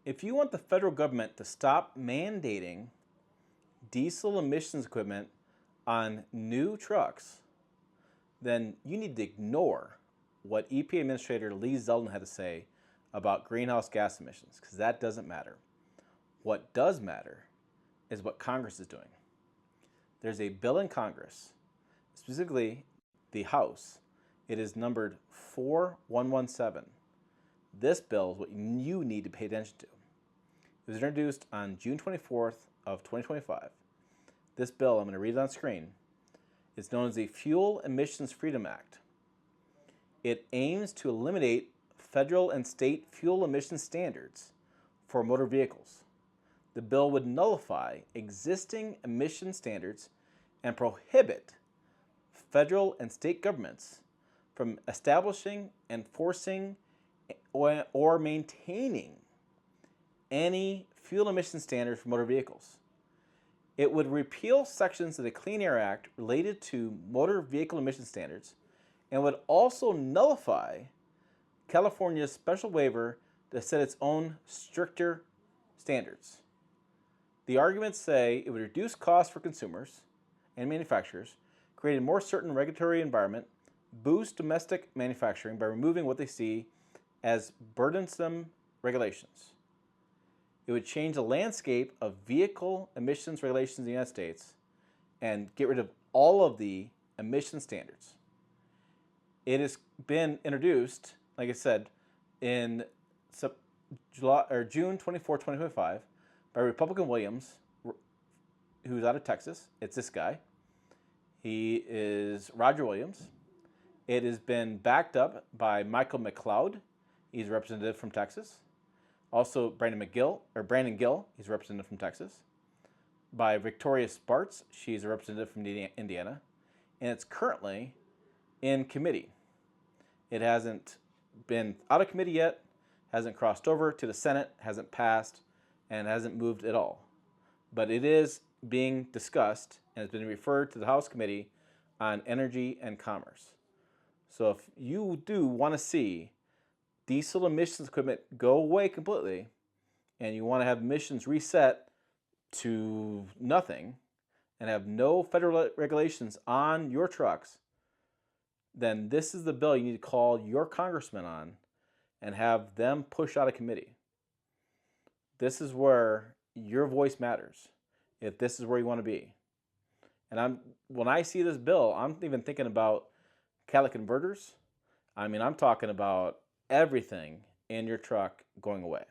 If you want the federal government to stop mandating diesel emissions equipment on new trucks, then you need to ignore what EPA Administrator Lee Zeldin had to say about greenhouse gas emissions, because that doesn't matter. What does matter is what Congress is doing. There's a bill in Congress, specifically the House. It is numbered 4117. This bill is what you need to pay attention to. It was introduced on June 24th of 2025. This bill, I'm going to read it on screen. It's known as the Fuel Emissions Freedom Act. It aims to eliminate federal and state fuel emission standards for motor vehicles. The bill would nullify existing emission standards and prohibit federal and state governments from establishing, enforcing, or maintaining any fuel emission standards for motor vehicles. It would repeal sections of the Clean Air Act related to motor vehicle emission standards and would also nullify California's special waiver to set its own stricter standards. The arguments say it would reduce costs for consumers and manufacturers, create a more certain regulatory environment, boost domestic manufacturing by removing what they see as burdensome regulations. It would change the landscape of vehicle emissions regulations in the United States and get rid of all of the emission standards. It has been introduced, like I said, in June 24, 2025 by Republican Williams, who's out of Texas. It's this guy. He is Roger Williams. It has been backed up by Michael McLeod. He's a representative from Texas. Also, Brandon Gill, he's a representative from Texas. By Victoria Spartz, she's a representative from Indiana. And it's currently in committee. It hasn't been out of committee yet, hasn't crossed over to the Senate, hasn't passed, and hasn't moved at all. But it is being discussed and has been referred to the House Committee on Energy and Commerce. So if you do want to see diesel emissions equipment go away completely, and you want to have emissions reset to nothing and have no federal regulations on your trucks, then this is the bill you need to call your congressman on and have them push out of committee. This is where your voice matters, if this is where you want to be. And when I see this bill, I'm even thinking about catalytic converters. I'm talking about everything in your truck going away.